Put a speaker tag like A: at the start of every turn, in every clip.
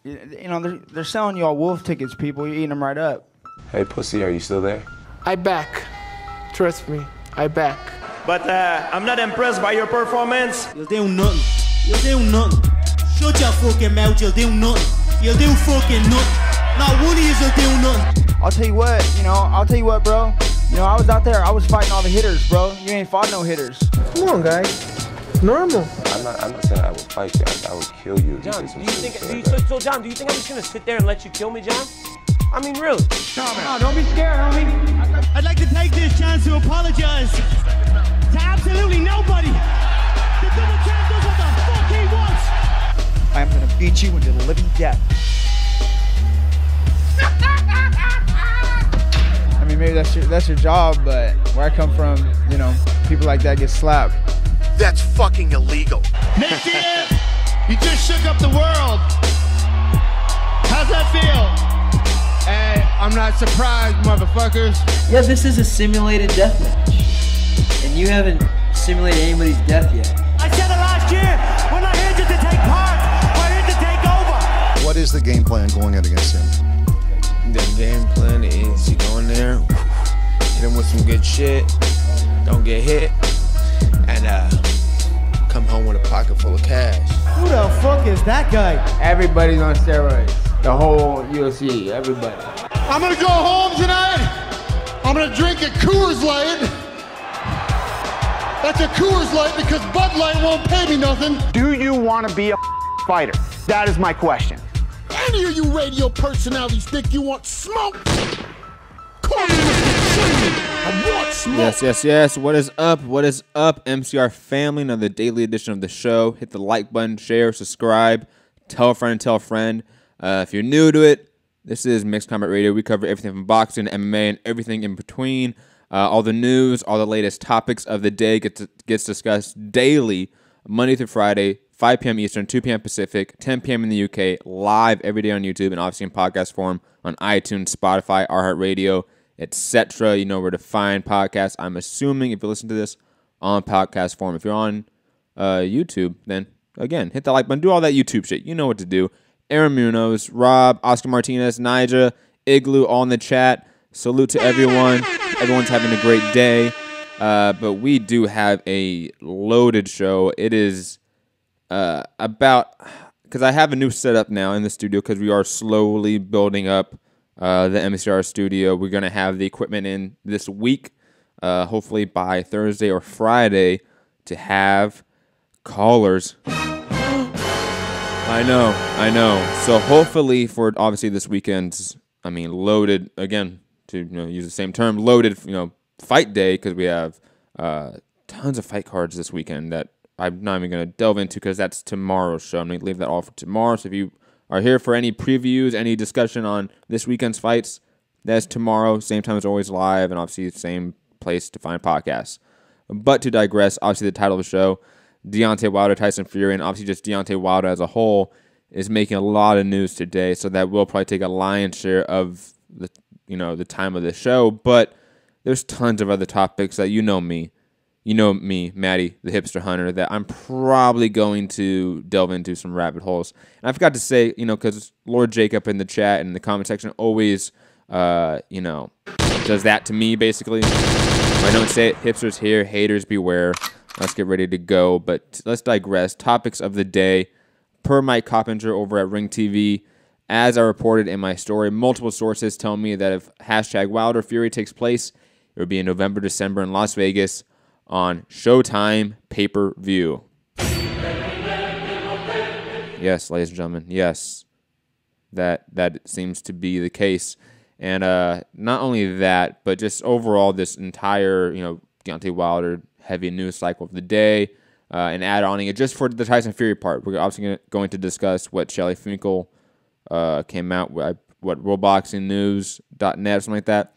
A: You know, they're selling you all wolf tickets, people. You're eating them right up.
B: Hey, pussy, are you still there?
C: I back. Trust me, I back.
D: But I'm not impressed by your performance.
E: You'll do nothing. You'll do nothing. Shut your fucking mouth, you'll do nothing. You'll do fucking nothing. Not one of you'll do nothing.
A: I'll tell you what, bro. You know, I was out there, I was fighting all the hitters, bro. You ain't fought no hitters.
C: Come on, guys. It's normal.
B: I'm not saying I would fight you. I would kill you.
F: John, do you think I'm just gonna sit there and let you kill me, John? I mean, really?
A: No, don't be scared, homie.
E: I'd like to take this chance to apologize to absolutely nobody. The double champ does what the fuck he wants.
A: I'm gonna beat you into the living death. I mean, maybe that's your job, but where I come from, you know, people like that get slapped.
G: That's fucking illegal.
E: Nick Diaz, you just shook up the world. How's that feel?
C: Hey, I'm not surprised, motherfuckers.
H: Yeah, this is a simulated death match. And you haven't simulated anybody's death yet.
E: I said it last year. We're not here just to take part. We're here to take over.
G: What is the game plan going in against him?
I: The game plan is you go in there, hit him with some good shit, don't get hit, and come home with a pocket full of cash.
E: Who the fuck is that guy?
C: Everybody's on steroids. The whole UFC, everybody.
G: I'm gonna go home tonight. I'm gonna drink a Coors Light. That's a Coors Light because Bud Light won't pay me nothing.
A: Do you want to be a fighter? That is my question.
G: Any of you radio personalities think you want smoke? Call me Mr. Training. I want smoke.
J: Yes. What is up? What is up, MCR family? Another daily edition of the show. Hit the like button, share, subscribe, tell a friend, tell a friend. If you're new to it, this is Mixed Combat Radio. We cover everything from boxing, MMA, and everything in between. All the news, all the latest topics of the day gets discussed daily, Monday through Friday, 5 p.m. Eastern, 2 p.m. Pacific, 10 p.m. in the UK, live every day on YouTube, and obviously in podcast form on iTunes, Spotify, iHeartRadio, etc. You know where to find podcasts. I'm assuming if you listen to this on podcast form. If you're on YouTube, then, again, hit the like button. Do all that YouTube shit. You know what to do. Aaron Munoz, Rob, Oscar Martinez, Nija, Igloo, all in the chat. Salute to everyone. Everyone's having a great day. But we do have a loaded show. It is because I have a new setup now in the studio because we are slowly building up the MCR studio. We're going to have the equipment in this week, hopefully by Thursday or Friday, to have callers. I know. So hopefully for obviously this weekend's, loaded, again, to use the same term, loaded, fight day, because we have tons of fight cards this weekend that I'm not even going to delve into because that's tomorrow's show. I'm going to leave that all for tomorrow. So if you are here for any previews, any discussion on this weekend's fights, that's tomorrow, same time as always, live, and obviously the same place to find podcasts. But to digress, obviously the title of the show, Deontay Wilder, Tyson Fury, and obviously just Deontay Wilder as a whole is making a lot of news today, so that will probably take a lion's share of the time of the show. But there's tons of other topics that you know me, Maddie, the hipster hunter, that I'm probably going to delve into some rabbit holes. And I forgot to say, because Lord Jacob in the chat and in the comment section always, does that to me, basically. I don't say it, hipsters here, haters beware. Let's get ready to go, but let's digress. Topics of the day, per Mike Coppinger over at Ring TV. As I reported in my story, multiple sources tell me that if hashtag Wilder Fury takes place, it would be in November, December in Las Vegas on Showtime PPV. Yes, ladies and gentlemen, yes. That seems to be the case. And not only that, but just overall this entire, Deontay Wilder heavy news cycle of the day, and add-oning it just for the Tyson Fury part. We're obviously going to discuss what Shelly Finkel came out with, what worldboxingnews.net, something like that.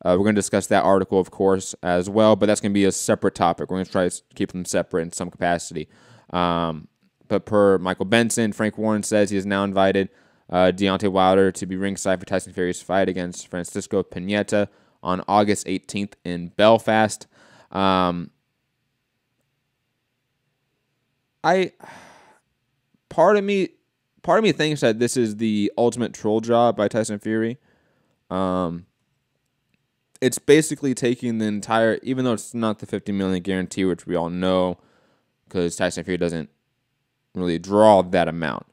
J: We're going to discuss that article, of course, as well, but that's going to be a separate topic. We're going to try to keep them separate in some capacity. But per Michael Benson, Frank Warren says he has now invited Deontay Wilder to be ringside for Tyson Fury's fight against Francisco Pineda on August 18th in Belfast. Part of me part of me thinks that this is the ultimate troll job by Tyson Fury. It's basically taking the entire, even though it's not the $50 million guarantee, which we all know, because Tyson Fury doesn't really draw that amount.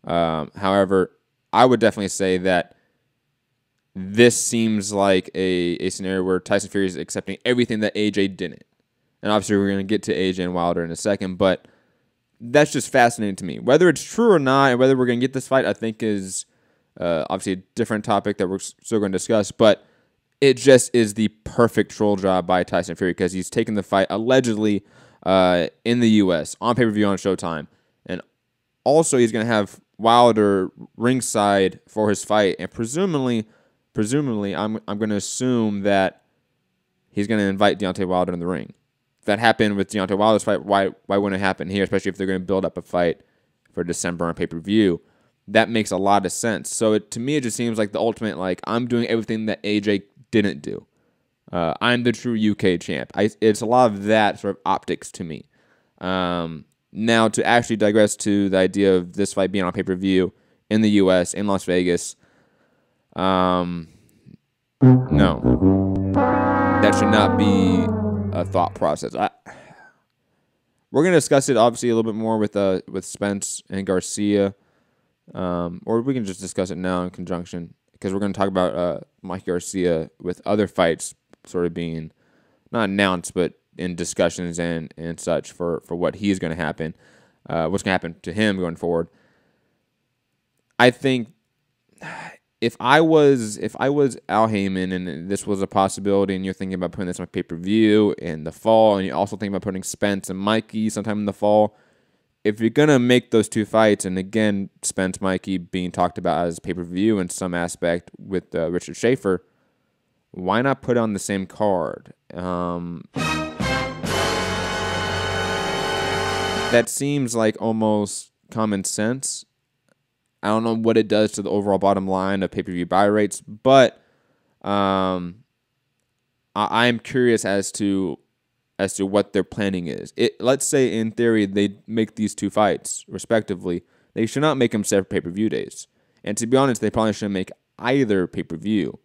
J: However, I would definitely say that this seems like a scenario where Tyson Fury is accepting everything that AJ didn't. And obviously, we're going to get to AJ and Wilder in a second, but that's just fascinating to me. Whether it's true or not, and whether we're going to get this fight, I think is obviously a different topic that we're still going to discuss, but it just is the perfect troll job by Tyson Fury because he's taking the fight allegedly in the U.S. on pay-per-view on Showtime. And also, he's going to have Wilder ringside for his fight, and presumably, I'm going to assume that he's going to invite Deontay Wilder in the ring. If that happened with Deontay Wilder's fight, why wouldn't it happen here? Especially if they're going to build up a fight for December on pay-per-view, that makes a lot of sense. So to me, it just seems like the ultimate, like, I'm doing everything that AJ didn't do. I'm the true UK champ. It's a lot of that sort of optics to me. Now, to actually digress to the idea of this fight being on pay-per-view in the U.S., in Las Vegas, no. That should not be a thought process. We're going to discuss it, obviously, a little bit more with Spence and Garcia, or we can just discuss it now in conjunction, because we're going to talk about Mikey Garcia with other fights sort of being not announced, but in discussions and such for what he's going to happen, what's going to happen to him going forward. I think if I was Al Heyman and this was a possibility, and you're thinking about putting this on pay-per-view in the fall, and you're also thinking about putting Spence and Mikey sometime in the fall, if you're going to make those two fights, and again, Spence, Mikey being talked about as pay-per-view in some aspect with Richard Schaefer, why not put it on the same card? That seems like almost common sense. I don't know what it does to the overall bottom line of pay-per-view buy rates, but I'm curious as to what their planning is. Let's say, in theory, they make these two fights, respectively. They should not make them separate pay-per-view days. And to be honest, they probably shouldn't make either pay-per-view.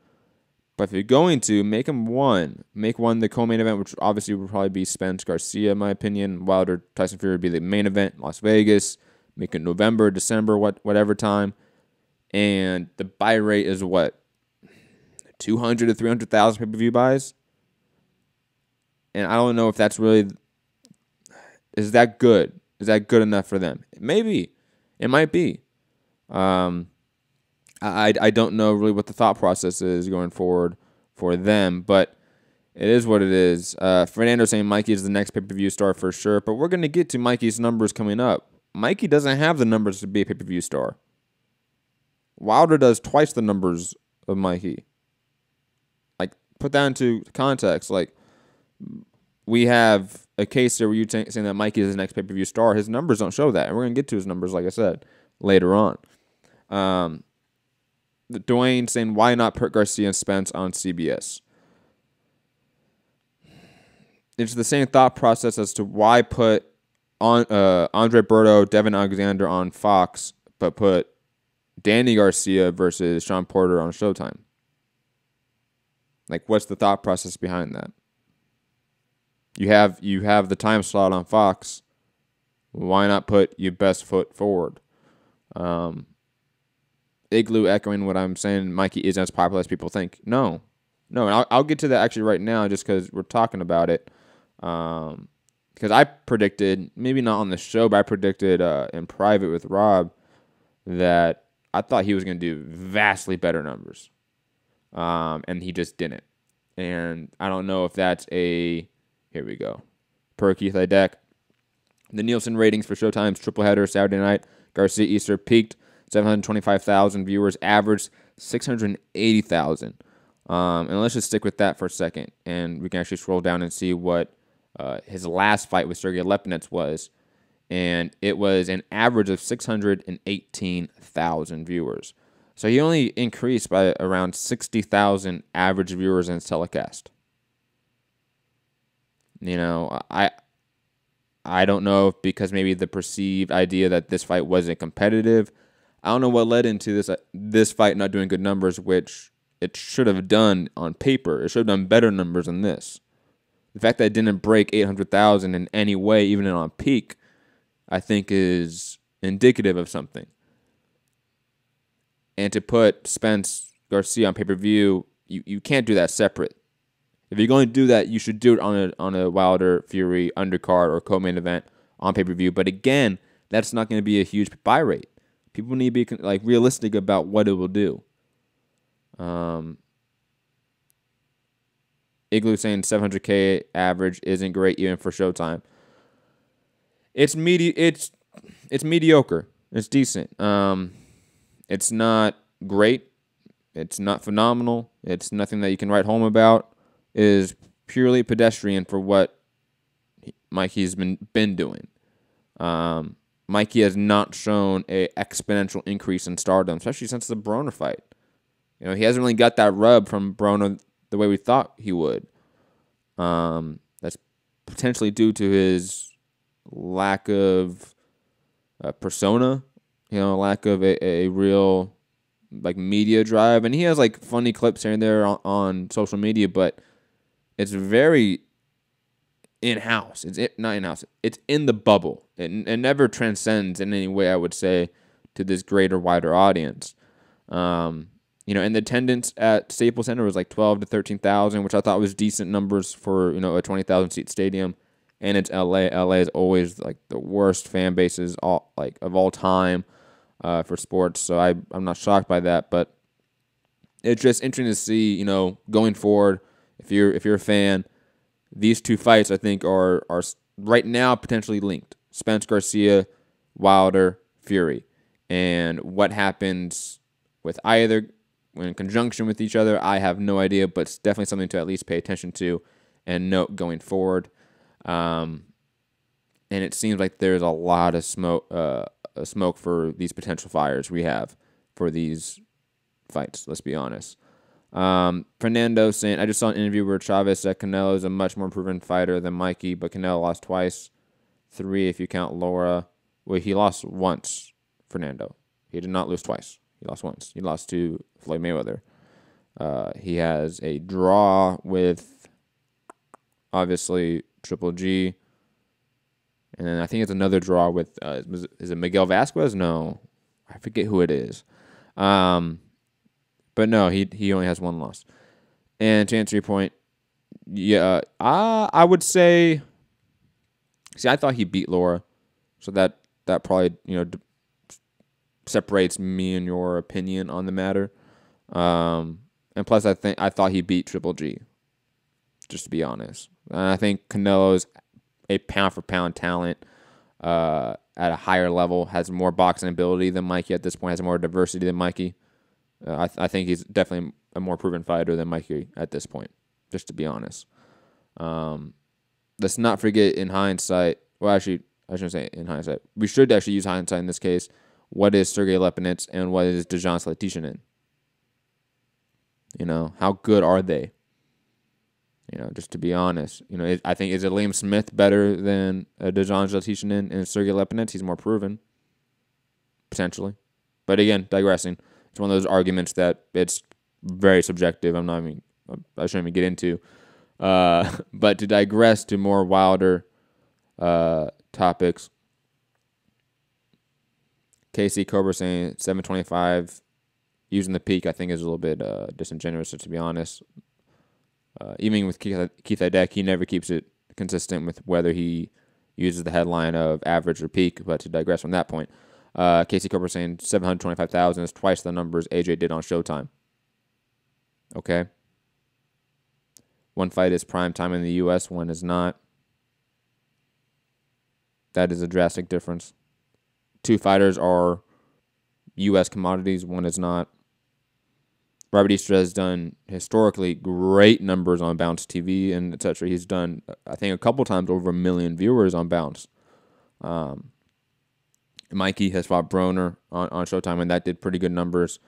J: But if you're going to, make them one. Make one the co-main event, which obviously would probably be Spence Garcia, in my opinion. Wilder, Tyson Fury would be the main event, Las Vegas. Make it November, December, whatever time. And the buy rate is what? 200 to 300,000 pay-per-view buys? And I don't know if that's really... Is that good? Is that good enough for them? Maybe. It might be. I don't know really what the thought process is going forward for them, but it is what it is. Fernando saying Mikey is the next pay-per-view star for sure, but we're going to get to Mikey's numbers coming up. Mikey doesn't have the numbers to be a pay-per-view star. Wilder does twice the numbers of Mikey. Like, put that into context. Like, we have a case there where you're saying that Mikey is the next pay-per-view star. His numbers don't show that, and we're going to get to his numbers, like I said, later on. Dwayne saying, why not put Garcia and Spence on CBS? It's the same thought process as to why put Andre Berto, Devin Alexander on Fox, but put Danny Garcia versus Sean Porter on Showtime. Like, what's the thought process behind that? You have the time slot on Fox. Why not put your best foot forward? Igloo echoing what I'm saying, Mikey isn't as popular as people think. No. And I'll get to that actually right now just because we're talking about it. Because I predicted, maybe not on the show, but I predicted in private with Rob that I thought he was going to do vastly better numbers. And he just didn't. And I don't know if that's here we go. Per Keith Idek. The Nielsen ratings for Showtime's triple header Saturday night, Garcia Easter peaked 725,000 viewers, averaged 680,000. And let's just stick with that for a second. And we can actually scroll down and see what his last fight with Sergey Lepinets was. And it was an average of 618,000 viewers. So he only increased by around 60,000 average viewers in his telecast. You know, I don't know if because maybe the perceived idea that this fight wasn't competitive. I don't know what led into this fight not doing good numbers, which it should have done on paper. It should have done better numbers than this. The fact that it didn't break 800,000 in any way, even on peak, I think is indicative of something. And to put Spence Garcia on pay-per-view, you can't do that separate. If you're going to do that, you should do it on a Wilder Fury undercard or co-main event on pay-per-view. But again, that's not going to be a huge buy rate. People need to be like realistic about what it will do. Igloo saying 700K average isn't great even for Showtime. It's mediocre. It's decent. It's not great. It's not phenomenal. It's nothing that you can write home about. It is purely pedestrian for what Mikey's been doing. Mikey has not shown an exponential increase in stardom, especially since the Broner fight. You know, he hasn't really got that rub from Broner the way we thought he would. That's potentially due to his lack of persona, lack of a real like media drive. And he has like funny clips here and there on social media, but it's very in-house. Not in-house. It's in the bubble. It never transcends in any way, I would say, to this greater, wider audience. And the attendance at Staples Center was like 12 to 13,000, which I thought was decent numbers for, a 20,000 seat stadium. And it's LA. LA is always like the worst fan bases of all time for sports. So I'm not shocked by that, but it's just interesting to see, going forward, if you're a fan, these two fights I think are right now potentially linked. Spence Garcia, Wilder, Fury. And what happens with either in conjunction with each other, I have no idea, but it's definitely something to at least pay attention to and note going forward. And it seems like there's a lot of smoke for these potential fires we have for these fights, let's be honest. Fernando saying, I just saw an interview where Chavez said Canelo is a much more proven fighter than Mikey, but Canelo lost twice. 3 if you count Laura. Well, he lost once, Fernando. He did not lose twice. He lost once. He lost to Floyd Mayweather. He has a draw with, obviously, Triple G. And then I think it's another draw with, is it Miguel Vasquez? No. I forget who it is. But no, he only has one loss. And to answer your point, yeah, I would say, I thought he beat Laura. So that probably, separates me and your opinion on the matter. And plus, I thought he beat Triple G, just to be honest. And I think Canelo's a pound-for-pound talent at a higher level, has more boxing ability than Mikey at this point, has more diversity than Mikey. I think he's definitely a more proven fighter than Mikey at this point, just to be honest. Let's not forget in hindsight, well, actually, I shouldn't say in hindsight. We should actually use hindsight in this case. What is Sergey Lepinets and what is Dejan Zlaticanin? How good are they? Just to be honest. I think, is it Liam Smith better than Dejan Zlaticanin and Sergey Lepinets? He's more proven, potentially. But again, digressing. It's one of those arguments that it's very subjective. I shouldn't even get into. But to digress to more Wilder topics, KC Cobra saying 725 using the peak, I think is a little bit disingenuous, to be honest. Even with Keith Idek, he never keeps it consistent with whether he uses the headline of average or peak. But to digress from that point, Casey Cooper saying 725,000 is twice the numbers AJ did on Showtime. Okay. One fight is prime time in the U.S., one is not. That is a drastic difference. 2 fighters are U.S. commodities, one is not. Robert Easter has done historically great numbers on Bounce TV and etc. He's done, I think, a couple times over 1 million viewers on Bounce. Mikey has fought Broner on Showtime, and that did pretty good numbers.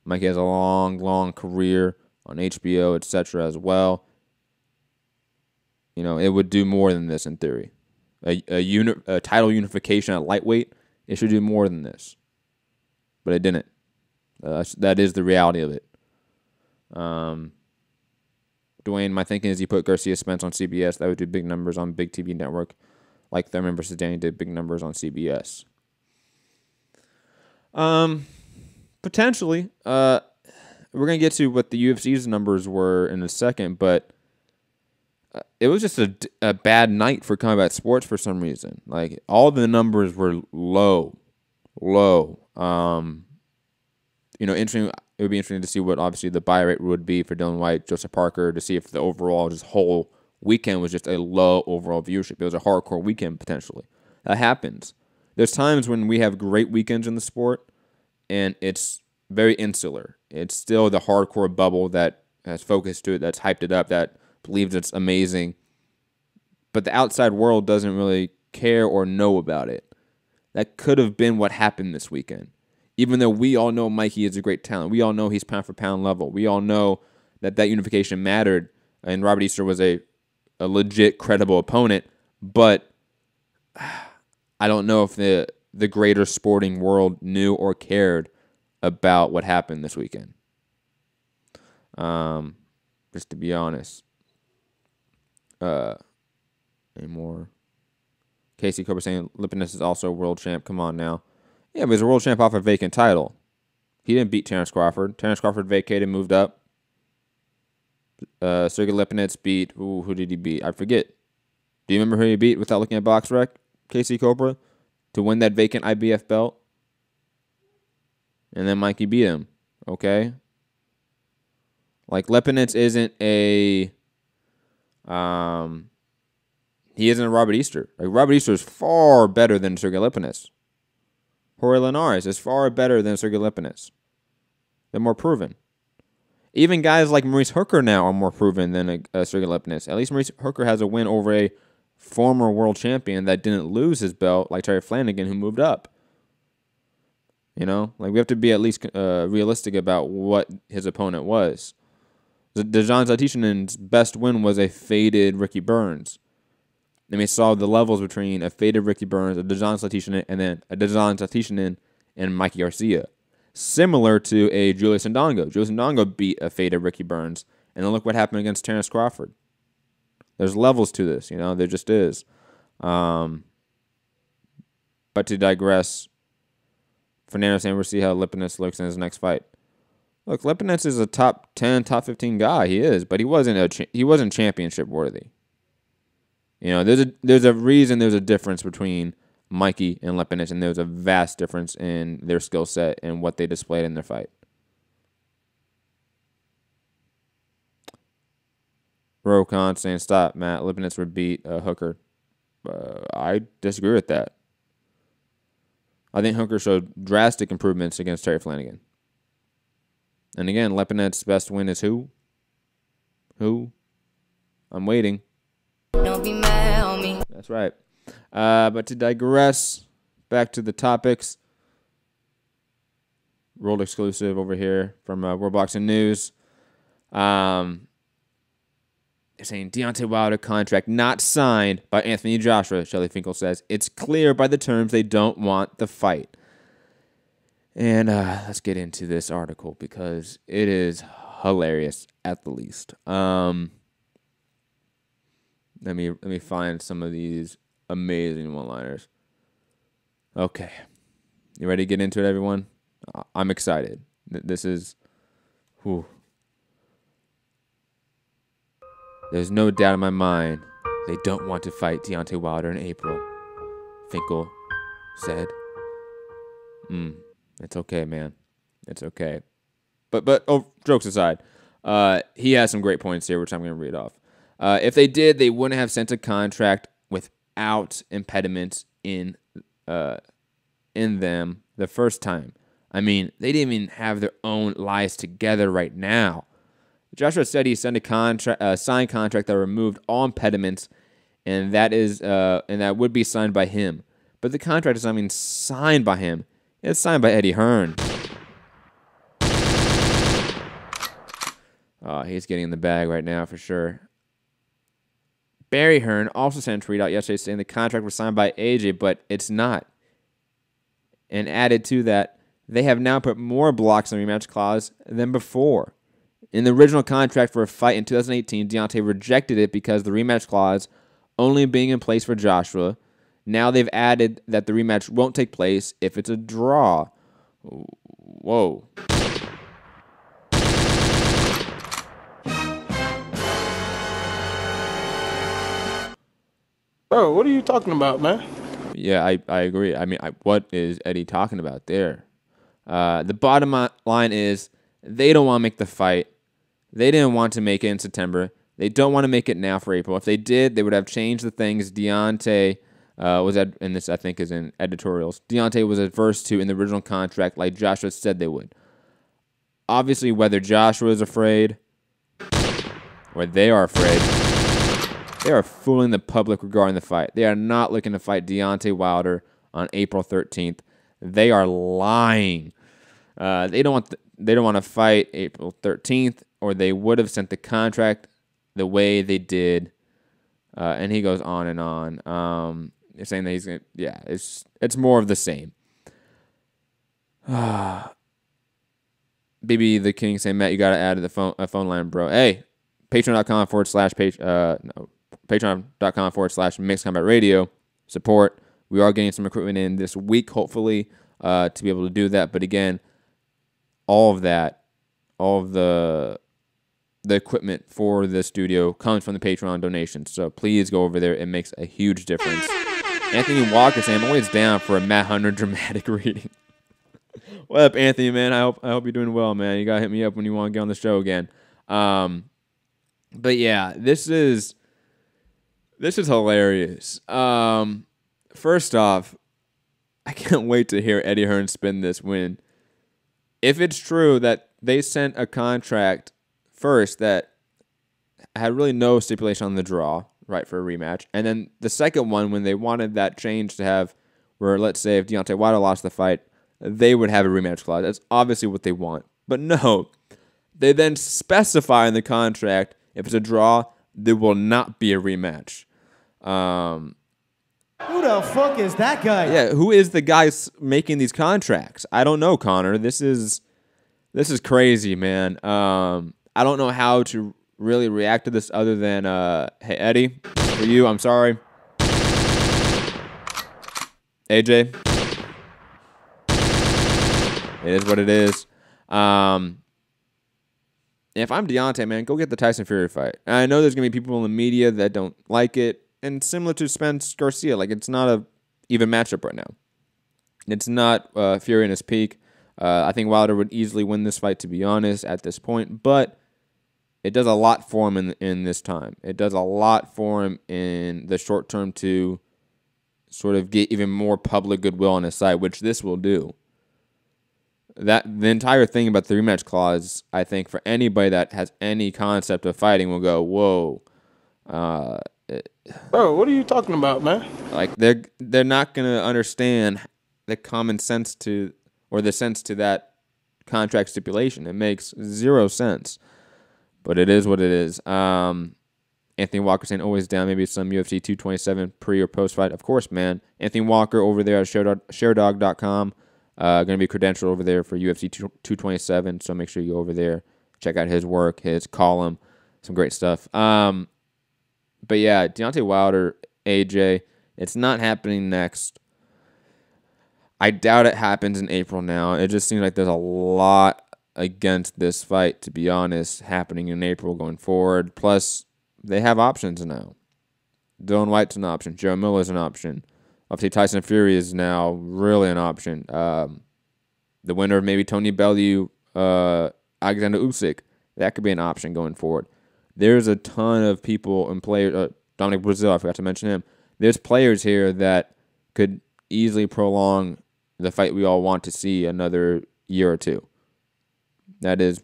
J: Mikey has a long career on HBO, etc. as well. It would do more than this in theory. A title unification at lightweight, it should do more than this. but it didn't. That is the reality of it. Dwayne, my thinking is you put Garcia Spence on CBS. That would do big numbers on big TV network, like Thurman versus Danny did big numbers on CBS. Potentially. We're going to get to what the UFC's numbers were in a second, but it was just a bad night for combat sports for some reason. Like, all the numbers were low. Interesting. It would be interesting to see what, obviously, the buy rate would be for Dylan White, Joseph Parker, to see if the overall, just whole weekend was just a low overall viewership. It was a hardcore weekend, potentially. That happens. There's times when we have great weekends in the sport, and it's very insular. It's still the hardcore bubble that has focused to it, that's hyped it up, that believes it's amazing. But the outside world doesn't really care or know about it. That could have been what happened this weekend. Even though we all know Mikey is a great talent. We all know he's pound for pound level. We all know that unification mattered, and Robert Easter was a legit, credible opponent. But I don't know if the greater sporting world knew or cared about what happened this weekend. Just to be honest. Any more? Casey Cobra saying Lipinus is also a world champ. Come on now. Yeah, but he's a world champ off a vacant title. He didn't beat Terrence Crawford. Terrence Crawford vacated, moved up. Sergey Lipinets beat... Ooh, who did he beat? I forget. Do you remember who he beat without looking at BoxRec? Casey Cobra? To win that vacant IBF belt? And then Mikey beat him. Okay? Like, Lipinets isn't a... he isn't a Robert Easter. Like, Robert Easter is far better than Sergey Lipinets. Jorge Linares is far better than Sergey Lipinets. They're more proven. Even guys like Maurice Hooker now are more proven than Sergey Lipinets. At least Maurice Hooker has a win over a former world champion that didn't lose his belt, like Terry Flanagan, who moved up. You know? Like, we have to be at least realistic about what his opponent was. Dejan Zlatichinen's best win was a faded Ricky Burns. And we saw the levels between a faded Ricky Burns, a Dejan Zlatishinen, and then a Dejan Zlatishinen and Mikey Garcia. Similar to a Julius Ndongo. Julius Ndongo beat a faded Ricky Burns. And then look what happened against Terrence Crawford. There's levels to this, you know. There just is. But to digress, Fernando saying we'll see how Lipinets looks in his next fight. Look, Lipinets is a top 10, top 15 guy. He is. But he wasn't championship worthy. You know, there's a reason there's a difference between Mikey and Lipinets, and there's a vast difference in their skill set and what they displayed in their fight. Rokon saying, stop, Matt. Lipinets would beat Hooker. I disagree with that. I think Hooker showed drastic improvements against Terry Flanagan. And again, Lipinets' best win is who? Who? I'm waiting.
K: Don't be mad on me.
J: That's right. But to digress, back to the topics. World exclusive over here from World Boxing News. They're saying Deontay Wilder contract not signed by Anthony Joshua. Shelley Finkel says it's clear by the terms they don't want the fight. And let's get into this article because it is hilarious at the least. Let me find some of these amazing one-liners. Okay. You ready to get into it, everyone? I'm excited. This is... Whew. There's no doubt in my mind they don't want to fight Deontay Wilder in April, Finkel said. It's okay, man. It's okay. But jokes aside, he has some great points here, which I'm going to read off. If they did, they wouldn't have sent a contract without impediments in them the first time. I mean, they didn't even have their own lives together right now. Joshua said he sent a signed contract that removed all impediments, and that would be signed by him. But the contract is not even signed by him. It's signed by Eddie Hearn. Oh, he's getting in the bag right now for sure. Barry Hearn also sent a tweet out yesterday saying the contract was signed by AJ, but it's not. And added to that, they have now put more blocks on the rematch clause than before. In the original contract for a fight in 2018, Deontay rejected it because the rematch clause only being in place for Joshua. Now they've added that the rematch won't take place if it's a draw. Whoa.
L: Bro, what are you talking about, man?
J: Yeah, I agree. I mean, what is Eddie talking about there? The bottom line is they don't want to make the fight. They didn't want to make it in September. They don't want to make it now for April. If they did, they would have changed the things Deontay and this I think is in editorials, Deontay was adverse to in the original contract like Joshua said they would. Obviously, whether Joshua is afraid or they are afraid, they are fooling the public regarding the fight. They are not looking to fight Deontay Wilder on April 13th. They are lying. They don't want to fight April 13th, or they would have sent the contract the way they did. And he goes on and on. Saying that he's gonna, it's more of the same. BB the King saying, Matt, you gotta add to the phone line, bro. Hey, patreon.com/patreon.com/Mixed Combat Radio support. We are getting some equipment in this week, hopefully, to be able to do that. But again, all of the equipment for the studio comes from the Patreon donations. So please go over there. It makes a huge difference. Anthony Walker saying, I'm always down for a Matt Hunter dramatic reading. What up, Anthony, man? I hope you're doing well, man. You got to hit me up when you want to get on the show again. But yeah, this is hilarious. First off, I can't wait to hear Eddie Hearn spin this when, if it's true that they sent a contract first that had really no stipulation on the draw, right, for a rematch. And then the second one, when they wanted that change to have, where let's say if Deontay Wilder lost the fight, they would have a rematch clause. That's obviously what they want. But no, they then specify in the contract, if it's a draw, there will not be a rematch.
M: Who the fuck is that guy?
J: Yeah, who is the guy making these contracts? I don't know, Connor. This is crazy, man. I don't know how to really react to this other than, hey, Eddie, for you, I'm sorry. AJ, it is what it is. If I'm Deontay, man, go get the Tyson Fury fight. And I know there's going to be people in the media that don't like it. And similar to Spence Garcia, like, it's not a even matchup right now. It's not Fury in his peak. I think Wilder would easily win this fight, to be honest, at this point. But it does a lot for him in this time. It does a lot for him in the short term to sort of get even more public goodwill on his side, which this will do. The entire thing about the rematch clause, I think, for anybody that has any concept of fighting will go, whoa.
L: Bro, what are you talking about, man?
J: Like, they're not going to understand the common sense to, or the sense to that contract stipulation. It makes zero sense. But it is what it is. Anthony Walker saying, always down, maybe some UFC 227 pre or post fight. Of course, man. Anthony Walker over there at sharedog.com. Going to be credentialed over there for UFC 227. So make sure you go over there. Check out his work, his column. Some great stuff. But yeah, Deontay Wilder, AJ, it's not happening next. I doubt it happens in April now. It just seems like there's a lot against this fight, to be honest, happening in April going forward. Plus, they have options now. Dylan White's an option. Joe Miller's an option. Obviously, Tyson Fury is now really an option. The winner of maybe Tony Bellew, Alexander Usyk, that could be an option going forward. There's a ton of people and players. Dominic Brazil, I forgot to mention him. There's players here that could easily prolong the fight we all want to see another year or two. That is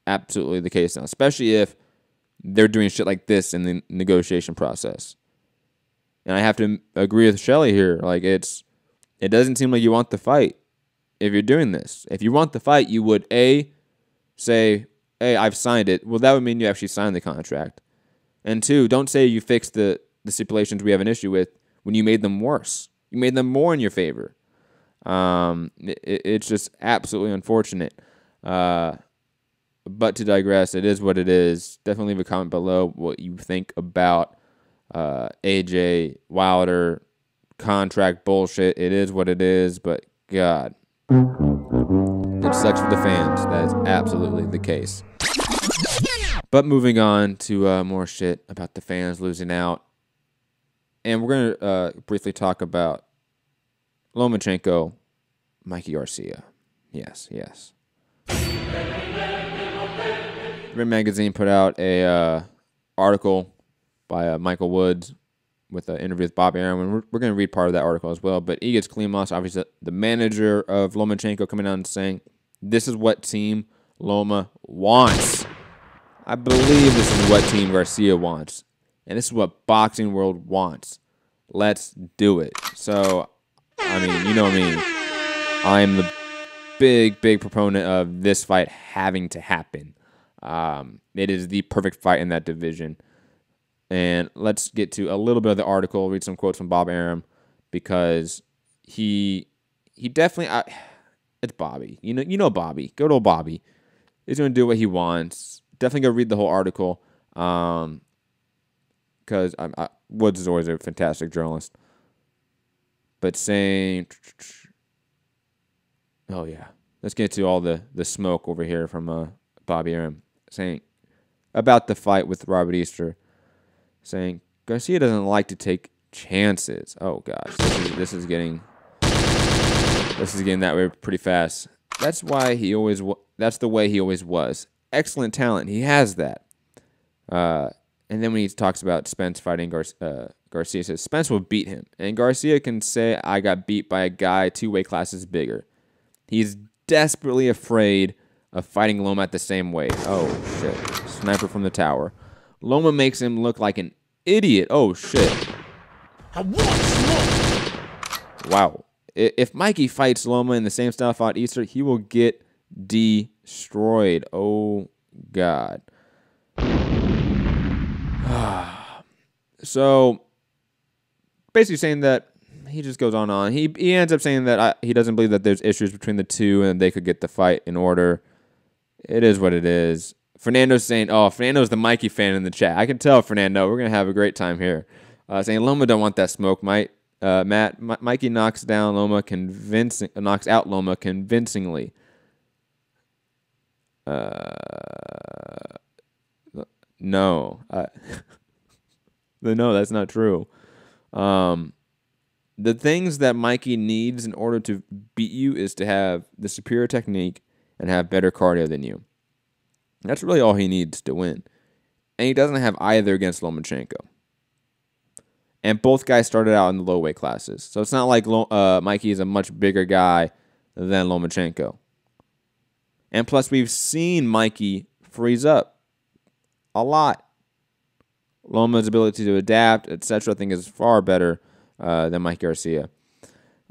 J: absolutely the case now, especially if they're doing shit like this in the negotiation process. And I have to agree with Shelley here. Like, it doesn't seem like you want the fight if you're doing this. If you want the fight, you would, A, say, hey, I've signed it. Well, that would mean you actually signed the contract. And two, don't say you fixed the stipulations we have an issue with when you made them worse. You made them more in your favor. It's just absolutely unfortunate. But to digress, it is what it is. Definitely leave a comment below what you think about AJ Wilder contract bullshit. It is what it is, but God, it sucks for the fans. That is absolutely the case. But moving on to more shit about the fans losing out. And we're going to briefly talk about Lomachenko, Mikey Garcia. Yes. Ring Magazine put out a article by Michael Woods with an interview with Bob Arum. We're going to read part of that article as well. But Egis Klimas, obviously the manager of Lomachenko, coming out and saying, this is what Team Loma wants. I believe this is what Team Garcia wants. And this is what boxing world wants. Let's do it. So, I mean, you know me. I am the big proponent of this fight having to happen. It is the perfect fight in that division. And let's get to a little bit of the article, read some quotes from Bob Arum, because he definitely, it's Bobby. You know Bobby. Good old Bobby. He's going to do what he wants. Definitely go read the whole article, because Woods is always a fantastic journalist. But saying, oh yeah, let's get to all the smoke over here from Bobby Arum, saying about the fight with Robert Easter, saying Garcia doesn't like to take chances. Oh gosh, this is getting that way pretty fast. That's why that's the way he always was. Excellent talent, he has that. And then when he talks about Spence fighting Garcia, says Spence will beat him, and Garcia can say I got beat by a guy 2 weight classes bigger. He's desperately afraid of fighting Loma at the same weight. Oh shit! Sniper from the tower. Loma makes him look like an idiot. Oh shit!
G: I want smoke.
J: Wow. If Mikey fights Loma in the same style fought Easter, he will get destroyed. Oh God. So basically saying that he just goes on. He ends up saying that he doesn't believe that there's issues between the two and they could get the fight in order. It is what it is. Fernando's saying, Fernando's the Mikey fan in the chat. I can tell, Fernando. We're going to have a great time here. Saying Loma don't want that smoke, Matt. Mikey knocks out Loma convincingly. No. No, that's not true. The things that Mikey needs in order to beat you is to have the superior technique and have better cardio than you. That's really all he needs to win. And he doesn't have either against Lomachenko. And both guys started out in the low weight classes. So it's not like Mikey is a much bigger guy than Lomachenko. And plus, we've seen Mikey freeze up a lot. Loma's ability to adapt, etc., I think is far better than Mike Garcia.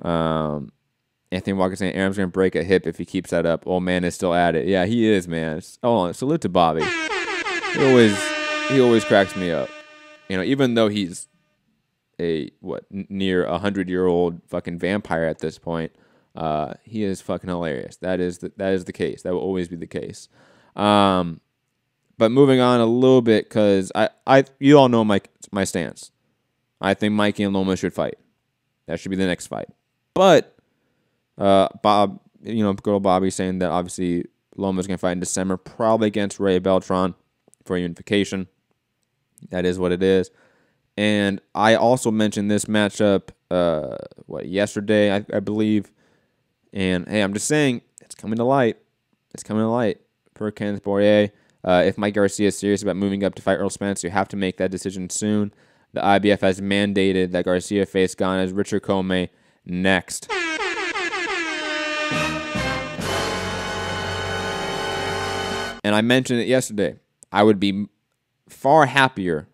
J: Anthony Walker saying Arum's going to break a hip if he keeps that up. Old man is still at it. Yeah, he is, man. Salute to Bobby. He always cracks me up. You know, even though he's near 100-year-old fucking vampire at this point, he is fucking hilarious. That is the case. That will always be the case. But moving on a little bit, because you all know my stance. I think Mikey and Loma should fight. That should be the next fight. But Bob, good old Bobby saying that obviously Loma's gonna fight in December, probably against Ray Beltran for unification. That is what it is. And I also mentioned this matchup yesterday, I believe. And hey, I'm just saying it's coming to light. It's coming to light. Per Kenneth Boyer. If Mike Garcia is serious about moving up to fight Earl Spence, you have to make that decision soon. The IBF has mandated that Garcia face Ghana's Richard Comey next. And I mentioned it yesterday. I would be far happier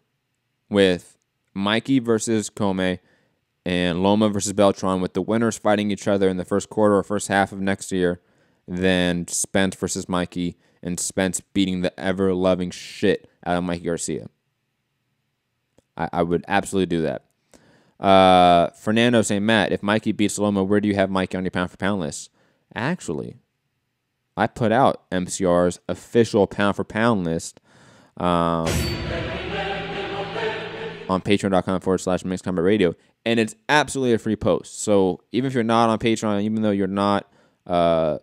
J: with Mikey versus Comey and Loma versus Beltran, with the winners fighting each other in the first quarter or first half of next year, than Spence versus Mikey and Spence beating the ever-loving shit out of Mikey Garcia. I would absolutely do that. Fernando saying, Matt, if Mikey beats Loma, where do you have Mikey on your pound-for-pound list? Actually, I put out MCR's official pound-for-pound list on patreon.com/mixedcombat radio, and it's absolutely a free post. So even if you're not on Patreon, even though you're not a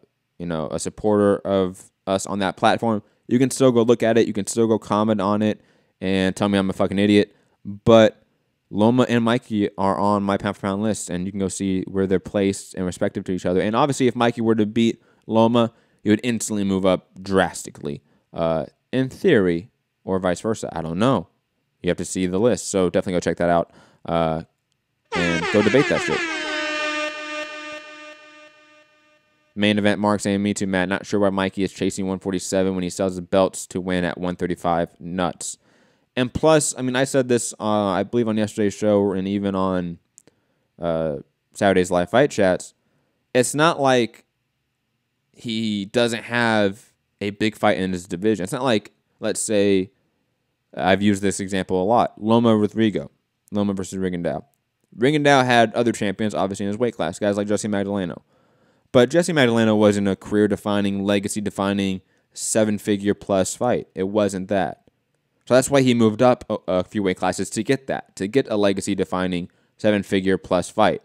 J: supporter of us on that platform, you can still go look at it. You can still go comment on it and tell me I'm a fucking idiot. But Loma and Mikey are on my pound-for-pound list, and you can go see where they're placed and respective to each other. And obviously, if Mikey were to beat Loma, he would instantly move up drastically. In theory, or vice versa. I don't know. You have to see the list. So definitely go check that out and go debate that shit. Main event, Mark saying, me too, Matt. Not sure why Mikey is chasing 147 when he sells the belts to win at 135. Nuts. And plus, I mean, I said this, I believe, on yesterday's show and even on Saturday's live fight chats. It's not like he doesn't have a big fight in his division. It's not like, let's say, I've used this example a lot. Loma with Rigo. Loma versus Rigondeaux. Rigondeaux had other champions, obviously, in his weight class. Guys like Jesse Magdaleno. But Jesse Magdaleno wasn't a career-defining, legacy-defining, 7-figure-plus fight. It wasn't that. So that's why he moved up a few weight classes to get that. To get a legacy-defining, 7-figure-plus fight.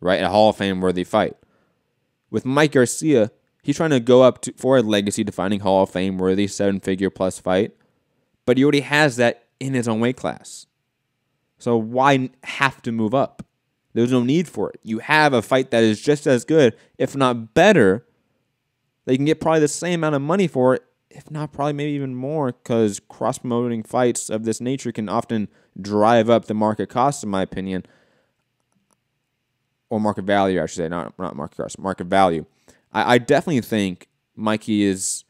J: Right? A Hall of Fame-worthy fight. With Mike Garcia, he's trying to go up for a legacy-defining, Hall of Fame-worthy, 7-figure-plus fight. But he already has that in his own weight class. So why have to move up? There's no need for it. You have a fight that is just as good, if not better, that you can get probably the same amount of money for it, if not probably maybe even more, because cross-promoting fights of this nature can often drive up the market cost, in my opinion. Or market value, I should say, not market cost, market value. I definitely think Mikey is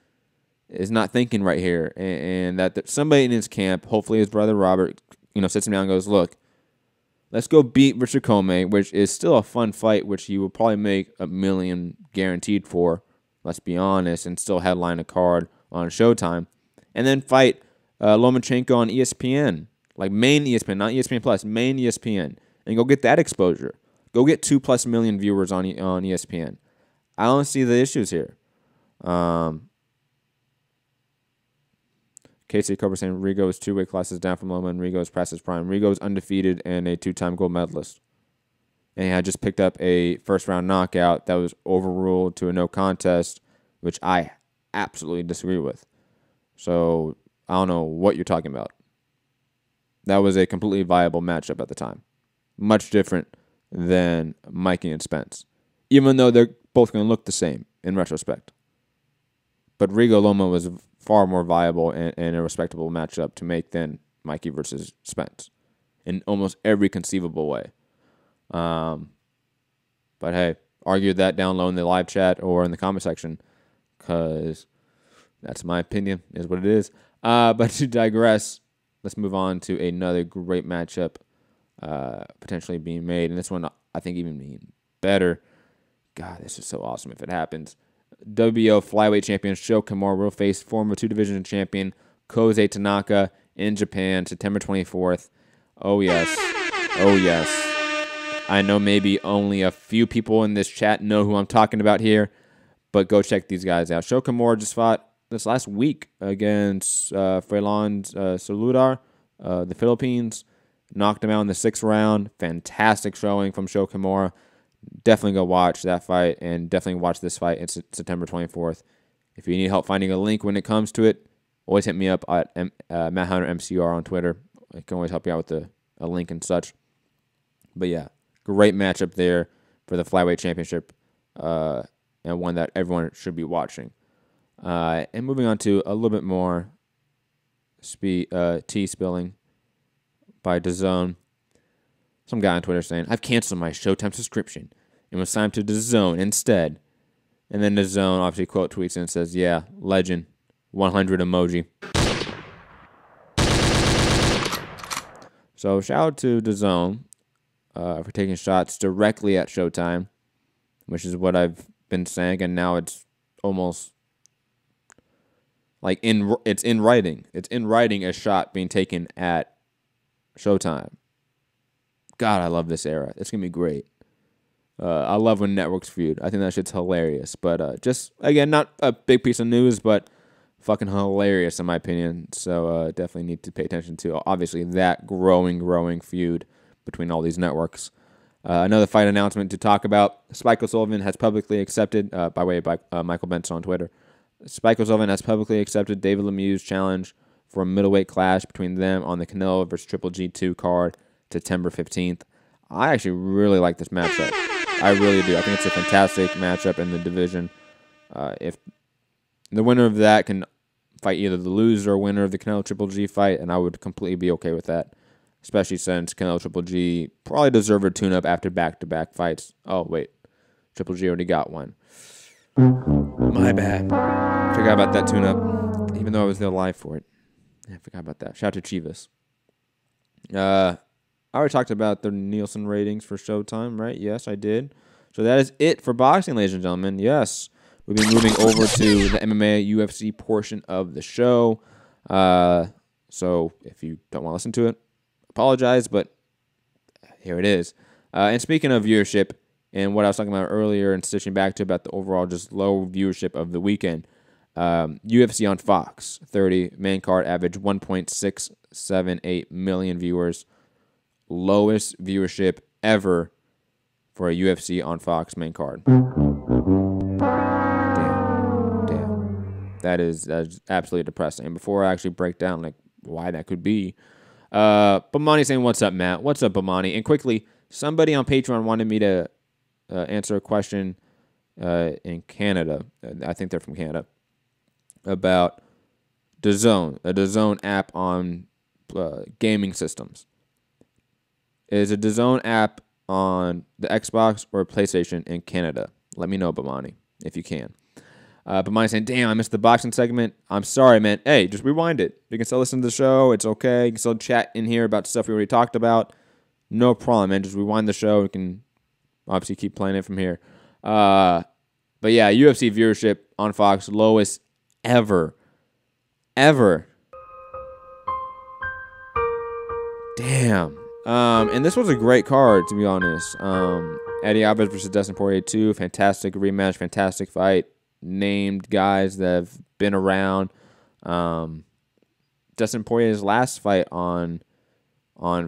J: not thinking right here, and that somebody in his camp, hopefully his brother Robert, sits him down and goes, look, let's go beat Richard Comey, which is still a fun fight, which he will probably make $1 million guaranteed for, let's be honest, and still headline a card on Showtime, and then fight Lomachenko on ESPN, like main ESPN, not ESPN Plus, main ESPN, and go get that exposure. Go get 2+ million viewers on ESPN. I don't see the issues here. Casey Cobra saying Rigo is 2 weight classes down from Loma, and Rigo is past his prime. Rigo is undefeated and a 2-time gold medalist. And he had just picked up a first-round knockout that was overruled to a no contest, which I absolutely disagree with. So I don't know what you're talking about. That was a completely viable matchup at the time. Much different than Mikey and Spence. Even though they're both going to look the same in retrospect. But Rigo Loma was far more viable and a respectable matchup to make than Mikey versus Spence in almost every conceivable way. But hey, argue that down low in the live chat or in the comment section, because that's my opinion, is what it is. But to digress, let's move on to another great matchup potentially being made, and this one I think even being better. God, this is so awesome if it happens. WBO flyweight champion Sho Kimura will face former 2-division champion Koze Tanaka in Japan, September 24th. Oh, yes. Oh, yes. I know maybe only a few people in this chat know who I'm talking about here, but go check these guys out. Sho Kimura just fought this last week against Freeland Saludar, the Philippines. Knocked him out in the 6th round. Fantastic showing from Sho Kimura. Definitely go watch that fight, and definitely watch this fight. It's September 24th. If you need help finding a link when it comes to it, always hit me up at Matt Hunter MCR on Twitter. I can always help you out with a link and such. But yeah, great matchup there for the flyweight championship, and one that everyone should be watching. And moving on to a little bit more tea spilling by DAZN. Some guy on Twitter saying, I've canceled my Showtime subscription and was signed to DAZN instead. And then DAZN obviously quote tweets and says, yeah, legend, 100 emoji. So shout out to DAZN for taking shots directly at Showtime, which is what I've been saying, and now it's almost like it's in writing. It's in writing a shot being taken at Showtime. God, I love this era. It's going to be great. I love when networks feud. I think that shit's hilarious. But just, again, not a big piece of news, but fucking hilarious in my opinion. So definitely need to pay attention to, obviously, that growing feud between all these networks. Another fight announcement to talk about. Spike O'Sullivan has publicly accepted, by way of Michael Benson on Twitter, Spike O'Sullivan has publicly accepted David Lemieux's challenge for a middleweight clash between them on the Canelo vs. Triple G2 card September 15th. I actually really like this matchup. I really do. I think it's a fantastic matchup in the division. If the winner of that can fight either the loser or winner of the Canelo Triple G fight, and I would completely be okay with that, especially since Canelo Triple G probably deserved a tune-up after back-to-back fights. Oh, wait. Triple G already got one. My bad. Forgot about that tune-up, even though I was there live for it. I forgot about that. Shout out to Chivas. I already talked about the Nielsen ratings for Showtime, right? Yes, I did. So that is it for boxing, ladies and gentlemen. Yes, we'll be moving over to the MMA UFC portion of the show. So if you don't want to listen to it, apologize, but here it is. And speaking of viewership and what I was talking about earlier and stitching back to about the overall just low viewership of the weekend, UFC on Fox 30 main card average 1.678 million viewers. Lowest viewership ever for a UFC on Fox main card. Damn. That is absolutely depressing. And before I actually break down like why that could be, Bamani saying, "What's up, Matt? What's up, Bamani?" And quickly, somebody on Patreon wanted me to answer a question in Canada. I think they're from Canada, about DAZN, a DAZN app on gaming systems. Is a DAZN app on the Xbox or PlayStation in Canada? Let me know, Bamani, if you can. Bamani saying, "Damn, I missed the boxing segment. I'm sorry, man. Hey, just rewind it. You can still listen to the show. It's okay. You can still chat in here about stuff we already talked about. No problem, man. Just rewind the show. We can obviously keep playing it from here." But yeah, UFC viewership on Fox, lowest ever. Damn. And this was a great card, to be honest. Eddie Alvarez versus Dustin Poirier 2, fantastic rematch, fantastic fight. Named guys that have been around. Dustin Poirier's last fight on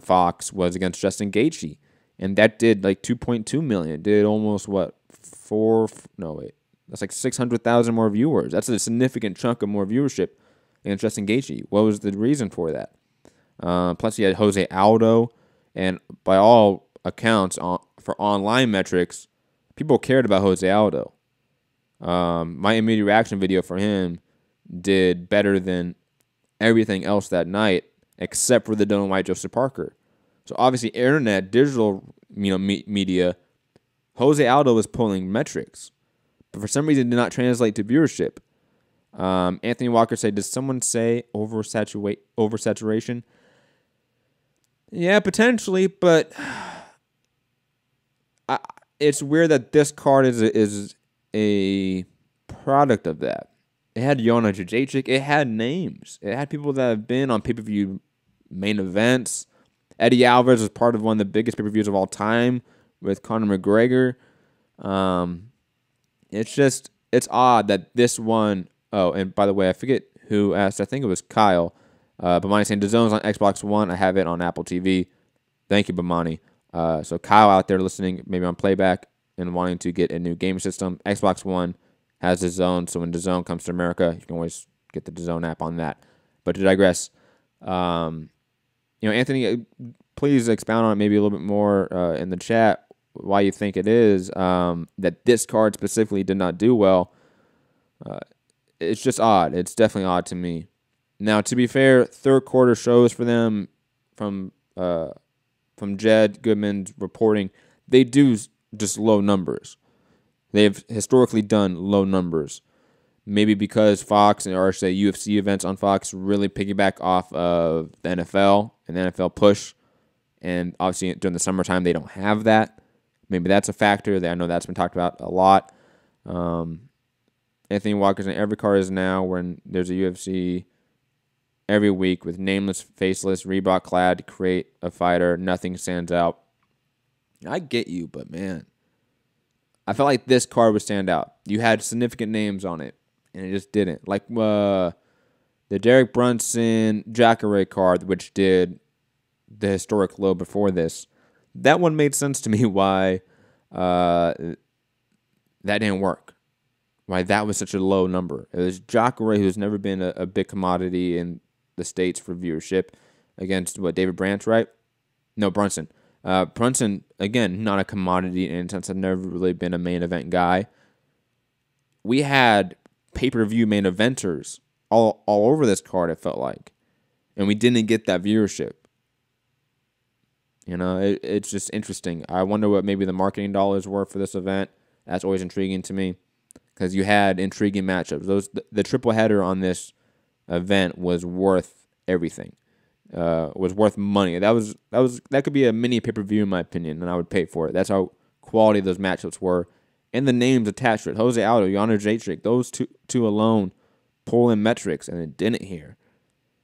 J: Fox was against Justin Gaethje, and that did like 2.2 million. It did almost that's like 600,000 more viewers. That's a significant chunk of more viewership against Justin Gaethje. What was the reason for that? Plus, he had Jose Aldo, and by all accounts, for online metrics, people cared about Jose Aldo. My immediate reaction video for him did better than everything else that night, except for the Dylan White Joseph Parker. So obviously, internet, digital, media, Jose Aldo was pulling metrics, but for some reason, it did not translate to viewership. Anthony Walker said, "Did someone say oversaturation?" Yeah, potentially, but it's weird that this card is a product of that. It had Joanna Jędrzejczyk. It had names. It had people that have been on pay-per-view main events. Eddie Alvarez was part of one of the biggest pay-per-views of all time with Conor McGregor. It's odd that this one. Oh, and by the way, I forget who asked. I think it was Kyle. Bamani saying DAZN's on Xbox One. I have it on Apple TV. Thank you, Bamani. So Kyle out there listening, maybe on playback and wanting to get a new game system, Xbox One has DAZN. So when DAZN comes to America, you can always get the DAZN app on that. But to digress, Anthony, please expound on it maybe a little bit more in the chat. Why you think it is that this card specifically did not do well. It's just odd. It's definitely odd to me. Now, to be fair, third quarter shows for them from Jed Goodman's reporting, they do just low numbers. They've historically done low numbers. Maybe because Fox, or say UFC events on Fox, really piggyback off of the NFL and the NFL push. And obviously during the summertime, they don't have that. Maybe that's a factor. I know that's been talked about a lot. Anthony Walker's in every card is now when there's a UFC every week with nameless, faceless, Reebok clad to create a fighter. Nothing stands out. I get you, but man, I felt like this card would stand out. You had significant names on it, and it just didn't. Like the Derek Brunson Jacare card, which did the historic low before this. That one made sense to me why that didn't work. Why that was such a low number. It was Jacare, who's never been a big commodity in the States for viewership, against David Branch, right? No, Brunson. Brunson, again, not a commodity in a sense. I've never really been a main event guy. We had pay-per-view main eventers all over this card, it felt like. And we didn't get that viewership. You know, it's just interesting. I wonder what maybe the marketing dollars were for this event. That's always intriguing to me because you had intriguing matchups. The triple header on this event was worth everything. Was worth money. That could be a mini pay-per-view in my opinion, and I would pay for it. That's how quality those matchups were, and the names attached to it. Jose Aldo, Yana Jacek, those two alone pull in metrics, and it didn't here.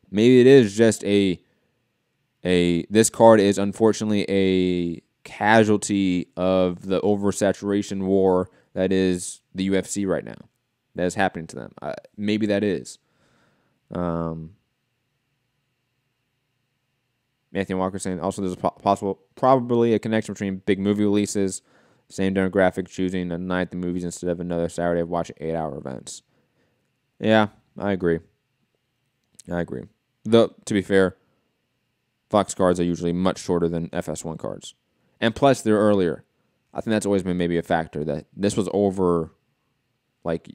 J: Maybe it is just this card is unfortunately a casualty of the oversaturation war that is the UFC right now. That is happening to them. Maybe that is. Anthony Walker saying also there's probably a connection between big movie releases, same demographic choosing a night the movies instead of another Saturday of watching 8-hour events. Yeah, I agree. Though, to be fair, Fox cards are usually much shorter than FS1 cards. And plus, they're earlier. I think that's always been maybe a factor that this was over like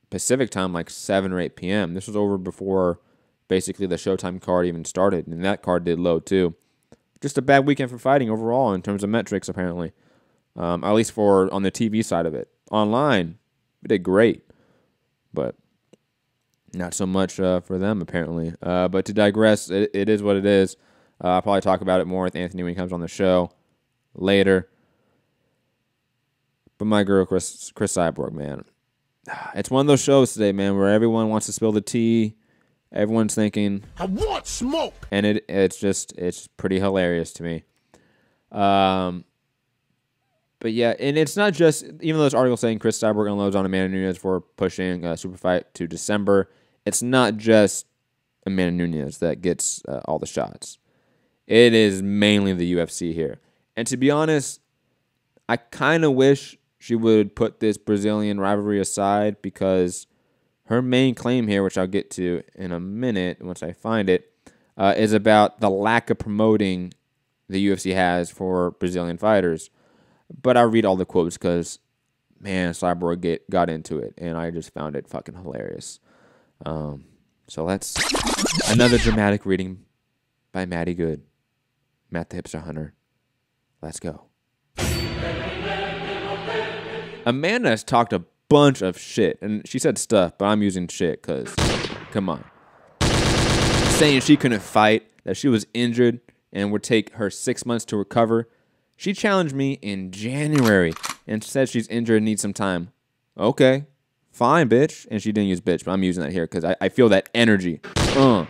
J: Pacific time, like 7 or 8 p.m. This was over before basically the Showtime card even started, and that card did low too. Just a bad weekend for fighting overall in terms of metrics, apparently. At least for on the TV side of it. Online, we did great, but not so much for them apparently. But to digress, it is what it is. I'll probably talk about it more with Anthony when he comes on the show later. But my girl, Cris Cyborg, man. It's one of those shows today, man, where everyone wants to spill the tea. Everyone's thinking,
G: I want smoke.
J: And it's pretty hilarious to me. But yeah, and it's not just, even though this article saying Cris Cyborg unloads on Amanda Nunes for pushing Super Fight to December, it's not just Amanda Nunes that gets all the shots. It is mainly the UFC here. And to be honest, I kind of wish she would put this Brazilian rivalry aside because her main claim here, which I'll get to in a minute once I find it, is about the lack of promoting the UFC has for Brazilian fighters. But I'll read all the quotes because, man, Cyborg got into it, and I just found it fucking hilarious. So let's... Another dramatic reading by Matty Good. Matt the Hipster Hunter. Let's go. Amanda has talked a bunch of shit, and she said stuff, but I'm using shit because, come on. Saying she couldn't fight, that she was injured, and would take her 6 months to recover. She challenged me in January and said she's injured and needs some time. Okay, fine, bitch. And she didn't use bitch, but I'm using that here because I feel that energy. But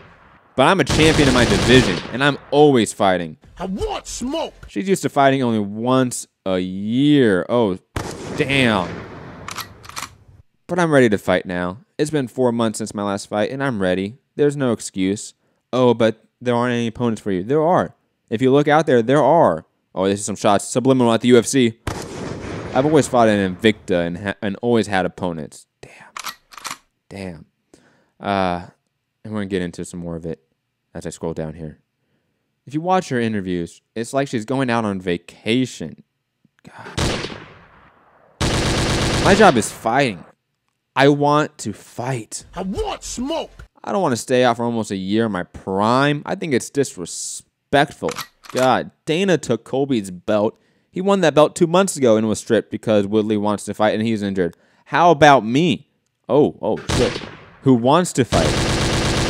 J: I'm a champion in my division, and I'm always fighting.
G: I want smoke.
J: She's used to fighting only once a year. Oh, damn. But I'm ready to fight now. It's been 4 months since my last fight, and I'm ready. There's no excuse. Oh, but there aren't any opponents for you. There are. If you look out there, there are. Oh, this is some shots. Subliminal at the UFC. I've always fought in Invicta and always had opponents. Damn. And we're going to get into some more of it as I scroll down here. If you watch her interviews, it's like she's going out on vacation. God. My job is fighting. I want to fight.
G: I want smoke.
J: I don't want to stay out for almost a year in my prime. I think it's disrespectful. God, Dana took Colby's belt. He won that belt 2 months ago and was stripped because Woodley wants to fight and he's injured. How about me? Oh, shit. Who wants to fight?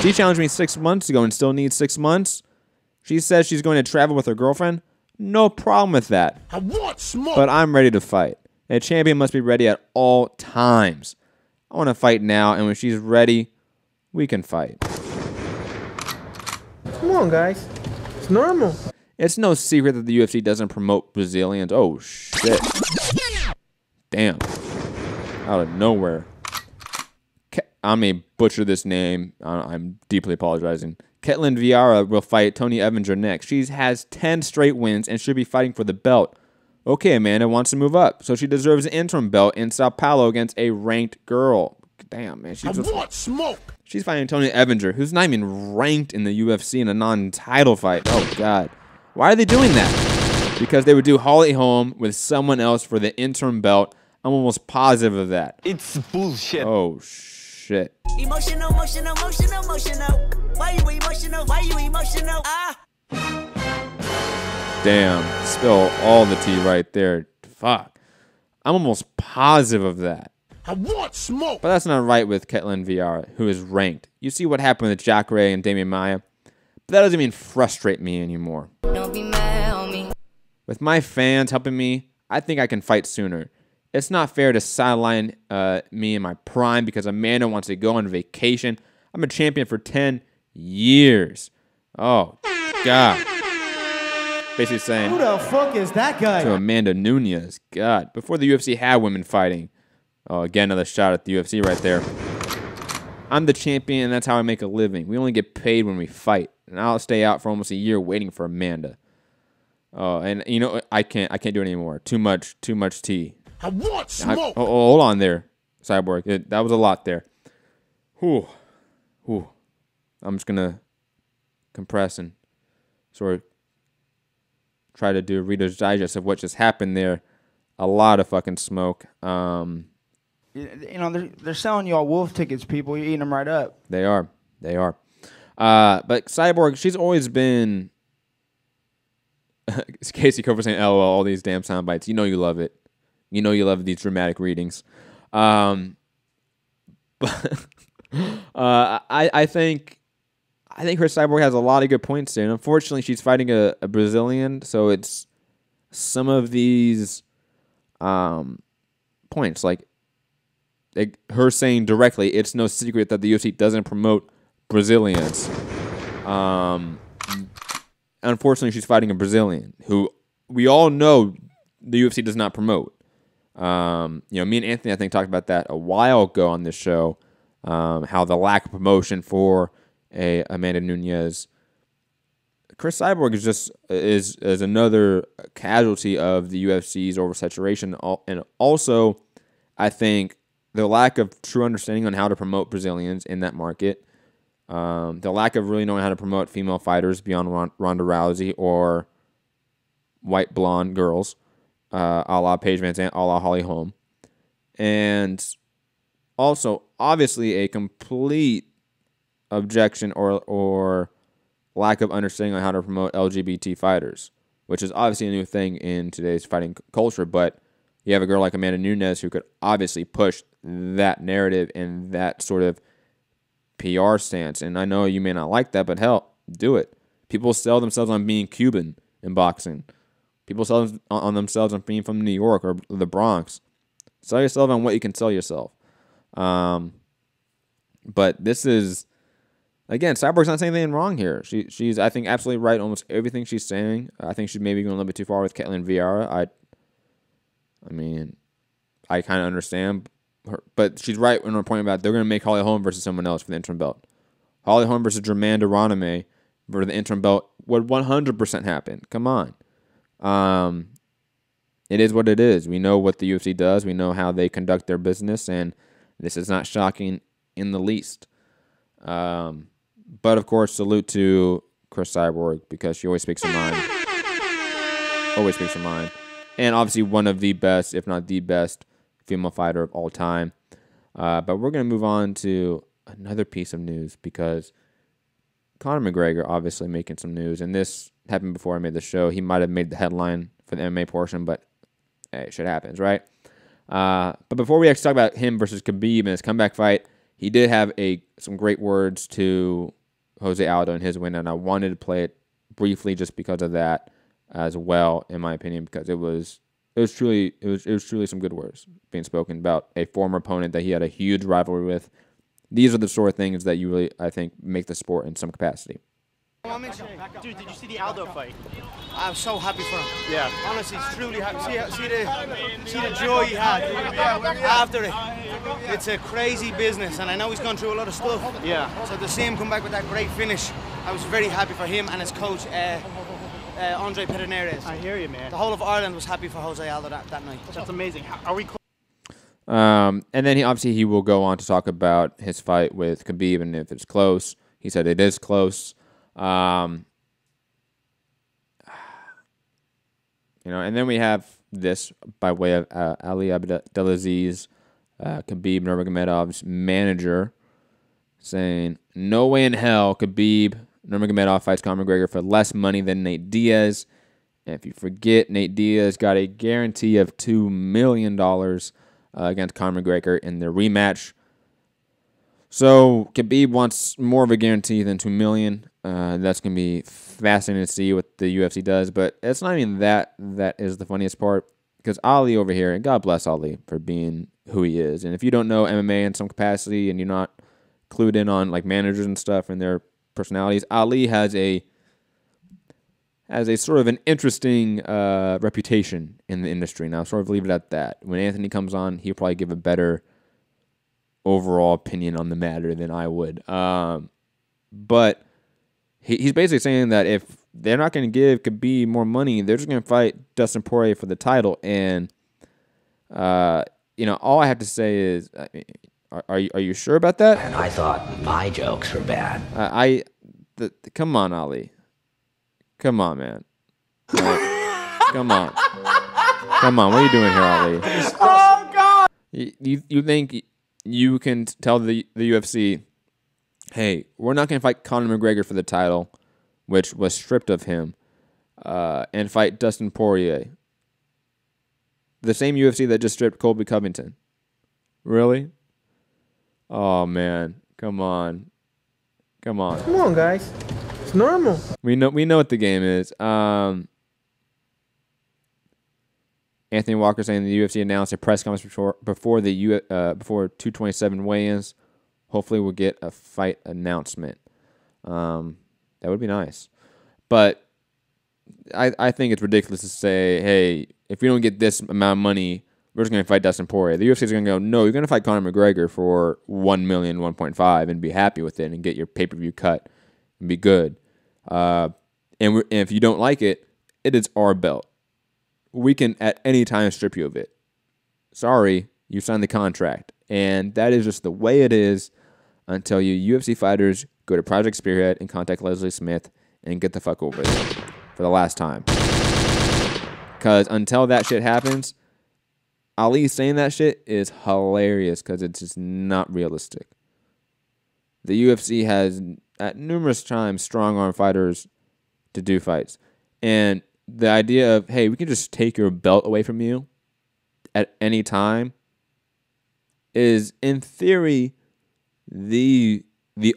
J: She challenged me 6 months ago and still needs 6 months. She says she's going to travel with her girlfriend. No problem with that.
G: I want smoke.
J: But I'm ready to fight. A champion must be ready at all times. I want to fight now, and when she's ready, we can fight.
M: Come on, guys. It's normal.
J: It's no secret that the UFC doesn't promote Brazilians. Oh, shit. Damn. Out of nowhere. I may butcher this name. I'm deeply apologizing. Ketlen Vieira will fight Tony Evinger next. She has 10 straight wins and should be fighting for the belt. Okay, Amanda wants to move up, so she deserves an interim belt in Sao Paulo against a ranked girl. Damn, man.
G: I want smoke.
J: She's fighting Tony Evinger, who's not even ranked in the UFC in a non-title fight. Oh, God. Why are they doing that? Because they would do Holly Holm with someone else for the interim belt. I'm almost positive of that.
N: It's bullshit.
J: Oh, shit.
O: Emotional. Why you emotional? Why you emotional?
J: Damn. Spill all the tea right there. Fuck. I'm almost positive of that.
G: I want smoke.
J: But that's not right with Ketlen Vieira, who is ranked. You see what happened with Jacare and Damian Maia? But that doesn't even frustrate me anymore.
K: Don't be mad on me.
J: With my fans helping me, I think I can fight sooner. It's not fair to sideline me in my prime because Amanda wants to go on vacation. I'm a champion for 10 years. Oh, God. Basically saying,
M: who the fuck is that guy?
J: To Amanda Nunes. God. Before the UFC had women fighting. Oh, again, another shot at the UFC right there. I'm the champion, and that's how I make a living. We only get paid when we fight. And I'll stay out for almost a year waiting for Amanda. Oh, and you know, I can't do it anymore. Too much tea.
G: I want smoke.
J: Hold on there, Cyborg. That was a lot there. Whew. I'm just gonna compress and sort of try to do a Reader's Digest of what just happened there. A lot of fucking smoke.
A: You know, they're selling you all wolf tickets, people. You're eating them right up.
J: They are. But Cyborg, she's always been. Casey Cofer saying, "LOL, all these damn sound bites." You know you love it. You know you love these dramatic readings. But I think Cris Cyborg has a lot of good points there. And unfortunately, she's fighting a Brazilian, so it's some of these points like her saying directly, it's no secret that the UFC doesn't promote Brazilians. Unfortunately, she's fighting a Brazilian who we all know the UFC does not promote. Me and Anthony, I think, talked about that a while ago on this show. How the lack of promotion for a Amanda Nunes. Cris Cyborg is another casualty of the UFC's oversaturation, and also, I think, the lack of true understanding on how to promote Brazilians in that market. The lack of really knowing how to promote female fighters beyond Ronda Rousey or white blonde girls, a la Paige Van Zandt, a la Holly Holm. And also, obviously, a complete objection or lack of understanding on how to promote LGBT fighters, which is obviously a new thing in today's fighting culture. But you have a girl like Amanda Nunes who could obviously push that narrative and that sort of PR stance. And I know you may not like that, but hell, do it. People sell themselves on being Cuban in boxing. People sell on themselves on being from New York or the Bronx. Sell yourself on what you can sell yourself. But this is, again, Cyborg's not saying anything wrong here. She's, I think, absolutely right almost everything she's saying. I think she's maybe going a little bit too far with Ketlen Vieira. I mean, I kind of understand her, but she's right in her point about they're going to make Holly Holm versus someone else for the interim belt. Holly Holm versus Germaine de Roname for the interim belt would 100% happen. Come on. It is what it is. We know what the UFC does. We know how they conduct their business, and this is not shocking in the least. But, of course, salute to Cris Cyborg because she always speaks her mind. Always speaks her mind. And obviously one of the best, if not the best, female fighter of all time. But we're going to move on to another piece of news because Conor McGregor obviously making some news. And this happened before I made the show. He might have made the headline for the MMA portion, but hey, shit happens, right? But before we actually talk about him versus Khabib in his comeback fight, he did have some great words to Jose Aldo in his win, and I wanted to play it briefly just because of that as well, in my opinion, because it was truly some good words being spoken about a former opponent that he had a huge rivalry with. These are the sort of things that you really, I think, make the sport in some capacity.
E: Dude, did you see the Aldo fight?
N: I'm so happy for him.
E: Yeah.
N: Honestly, he's truly happy. See the joy he had after it. It's a crazy business, and I know he's gone through a lot of stuff.
E: Yeah.
N: So to see him come back with that great finish, I was very happy for him and his coach, Andre Pederneiras.
E: I hear you, man.
N: The whole of Ireland was happy for Jose Aldo that night.
E: That's amazing. Are we close?
J: And then he will go on to talk about his fight with Khabib and if it's close. He said it is close. And then we have this by way of Ali Abdelaziz, Khabib Nurmagomedov's manager, saying, "No way in hell Khabib Nurmagomedov fights Conor McGregor for less money than Nate Diaz." And if you forget, Nate Diaz got a guarantee of $2 million against Conor McGregor in their rematch. So Khabib wants more of a guarantee than $2 million. That's going to be fascinating to see what the UFC does. But it's not even that is the funniest part. Because Ali over here, and God bless Ali for being who he is. And if you don't know MMA in some capacity and you're not clued in on like managers and stuff and their personalities, Ali has a sort of an interesting reputation in the industry. And I'll sort of leave it at that. When Anthony comes on, he'll probably give a better overall opinion on the matter than I would. But he's basically saying that if they're not going to give Khabib more money, they're just going to fight Dustin Poirier for the title. And, all I have to say is, are you sure about that?
P: And I thought my jokes were bad.
J: Come on, Ali. Come on, man. Come on. Come on. What are you doing here, Ali?
E: Oh, God!
J: You think you can tell the UFC, hey, we're not going to fight Conor McGregor for the title, which was stripped of him, and fight Dustin Poirier. The same UFC that just stripped Colby Covington. Really? Oh, man. Come on. Come on.
M: Come on, guys. It's normal.
J: We know what the game is. Anthony Walker saying the UFC announced a press conference before 227 weigh-ins. Hopefully we'll get a fight announcement. That would be nice. But I think it's ridiculous to say, hey, if we don't get this amount of money, we're just going to fight Dustin Poirier. The UFC is going to go, no, you're going to fight Conor McGregor for $1 million, 1.5 and be happy with it and get your pay-per-view cut and be good. And if you don't like it, it is our belt. We can at any time strip you of it. Sorry, you signed the contract. And that is just the way it is until you UFC fighters go to Project Spearhead and contact Leslie Smith and get the fuck over there for the last time. Because until that shit happens, Ali saying that shit is hilarious because it's just not realistic. The UFC has at numerous times strong-arm fighters to do fights. And the idea of, hey, we can just take your belt away from you at any time is, in theory, the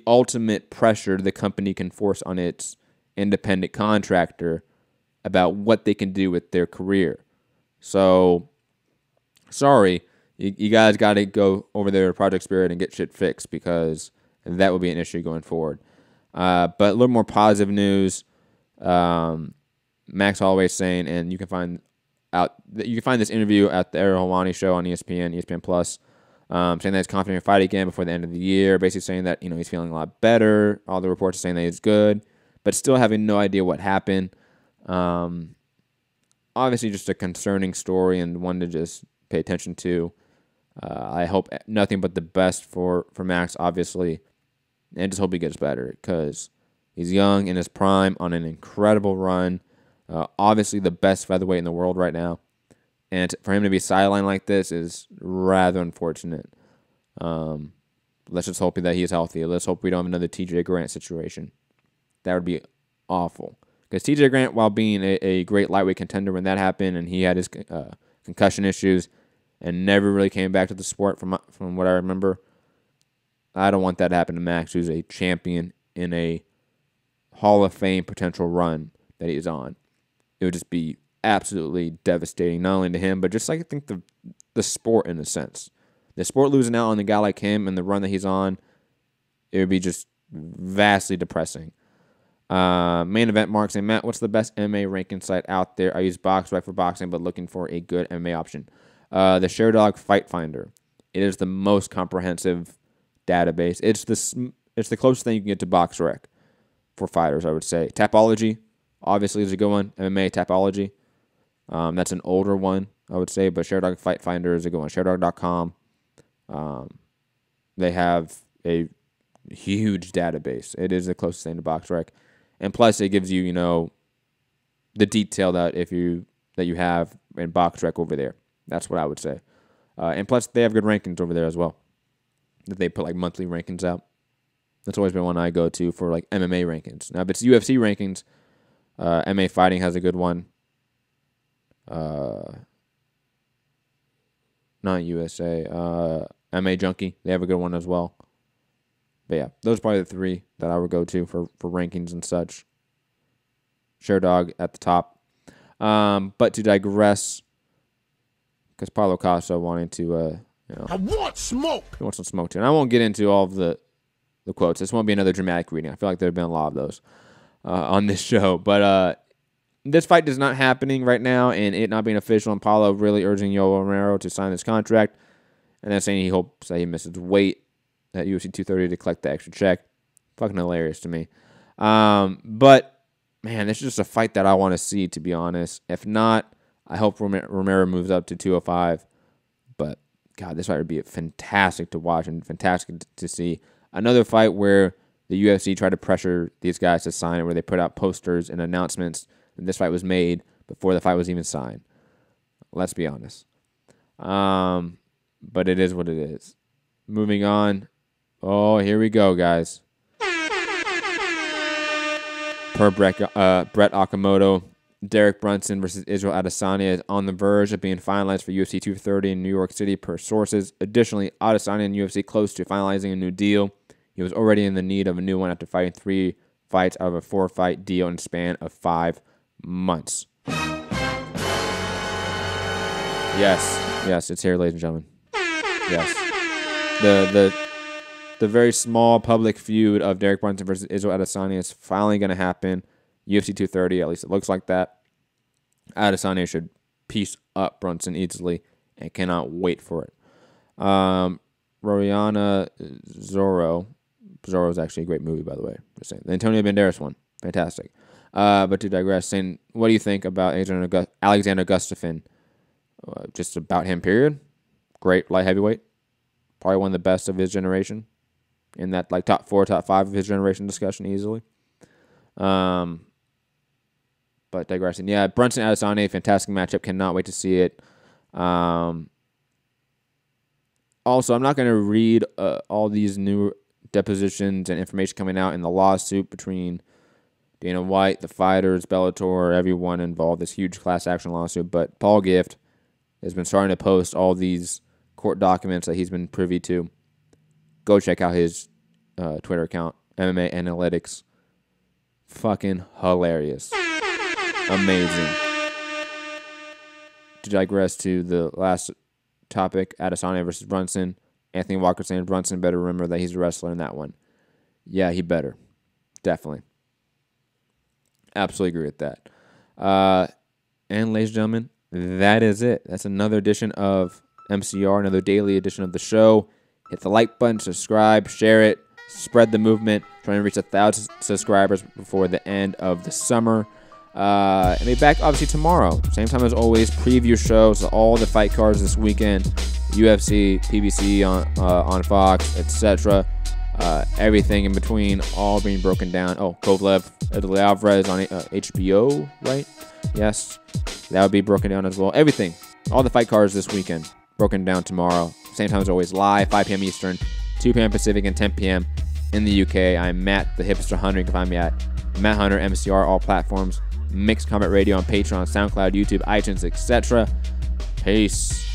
J: ultimate pressure the company can force on its independent contractor about what they can do with their career. So, sorry, you guys got to go over there to Project Spirit and get shit fixed because that will be an issue going forward. But a little more positive news. Max Holloway saying, and you can find this interview at the Ariel Helwani show on ESPN Plus, saying that he's confident to fight again before the end of the year, basically saying that he's feeling a lot better. All the reports are saying that he's good, but still having no idea what happened. Obviously, just a concerning story and one to just pay attention to. I hope nothing but the best for Max, obviously, and just hope he gets better because he's young, in his prime, on an incredible run. Obviously the best featherweight in the world right now. And for him to be sidelined like this is rather unfortunate. Let's just hope that he is healthy. Let's hope we don't have another TJ Grant situation. That would be awful. Because TJ Grant, while being a great lightweight contender when that happened, and he had his concussion issues and never really came back to the sport from what I remember, I don't want that to happen to Max, who's a champion in a Hall of Fame potential run that he's on. It would just be absolutely devastating, not only to him, but just like I think the sport in a sense. The sport losing out on a guy like him and the run that he's on, it would be just vastly depressing. Main event marks and Matt, what's the best MMA ranking site out there? I use BoxRec for boxing, but looking for a good MMA option. The Sherdog Fight Finder. It is the most comprehensive database. It's the closest thing you can get to BoxRec for fighters, I would say. Tapology, obviously, is a good one. MMA Tapology. That's an older one, I would say, but Sherdog Fight Finder is a good one. Sherdog.com. They have a huge database. It is the closest thing to BoxRec. And plus, it gives you, the detail that you have in BoxRec over there. That's what I would say. And plus, they have good rankings over there as well. That they put like monthly rankings out. That's always been one I go to for like MMA rankings. Now, if it's UFC rankings, MMA Fighting has a good one. Not USA. MMA Junkie, they have a good one as well. But yeah, those are probably the three that I would go to for rankings and such. Sherdog at the top. But to digress, because Paulo Costa wanted to,
G: I want smoke.
J: He wants some smoke too. And I won't get into all of the quotes. This won't be another dramatic reading. I feel like there have been a lot of those on this show. But this fight is not happening right now, and it not being official, and Paulo really urging Yoel Romero to sign this contract, and then saying he hopes that he misses weight at UFC 230 to collect the extra check. Fucking hilarious to me. But, man, this is just a fight that I want to see, to be honest. If not, I hope Romero moves up to 205. But, God, this fight would be fantastic to watch and fantastic to see. Another fight where the UFC tried to pressure these guys to sign it, where they put out posters and announcements that this fight was made before the fight was even signed. Let's be honest. But it is what it is. Moving on. Oh, here we go, guys. Per Brett Okamoto, Derek Brunson versus Israel Adesanya is on the verge of being finalized for UFC 230 in New York City per sources. Additionally, Adesanya and UFC close to finalizing a new deal. He was already in the need of a new one after fighting 3 fights out of a 4-fight deal in a span of 5 months. Yes, it's here, ladies and gentlemen. Yes. The very small public feud of Derek Brunson versus Israel Adesanya is finally going to happen. UFC 230, at least it looks like that. Adesanya should piece up Brunson easily and cannot wait for it. Roriana Zorro. Zorro is actually a great movie, by the way. Just saying. The Antonio Banderas one. Fantastic. But to digress, saying, what do you think about Alexander Gustafsson? Just about him, period. Great light heavyweight. Probably one of the best of his generation. In that like top 4, top 5 of his generation discussion easily. But digressing. Yeah, Brunson Adesanya, fantastic matchup. Cannot wait to see it. Also, I'm not going to read all these new depositions and information coming out in the lawsuit between Dana White, the fighters, Bellator, everyone involved. This huge class action lawsuit. But Paul Gift has been starting to post all these court documents that he's been privy to. Go check out his Twitter account, MMA Analytics. Fucking hilarious. Amazing. To digress to the last topic, Adesanya versus Brunson. Anthony Walker saying Brunson better remember that he's a wrestler in that one. Yeah, he better. Definitely. Absolutely agree with that. And ladies and gentlemen, that is it. That's another edition of MCR, another daily edition of the show. Hit the like button, subscribe, share it, spread the movement. Trying to reach 1,000 subscribers before the end of the summer. And be back obviously tomorrow. Same time as always. Preview shows, all the fight cards this weekend. UFC, PBC on Fox, etc. Everything in between, all being broken down. Oh, Kovalev, Eddie Alvarez on HBO, right? Yes, that would be broken down as well. Everything, all the fight cards this weekend, broken down tomorrow. Same time as always, live, 5 p.m. Eastern, 2 p.m. Pacific, and 10 p.m. in the UK. I'm Matt, the Hipster Hunter. You can find me at Matt Hunter, MCR, all platforms. Mixed Combat Radio on Patreon, SoundCloud, YouTube, iTunes, etc. Peace.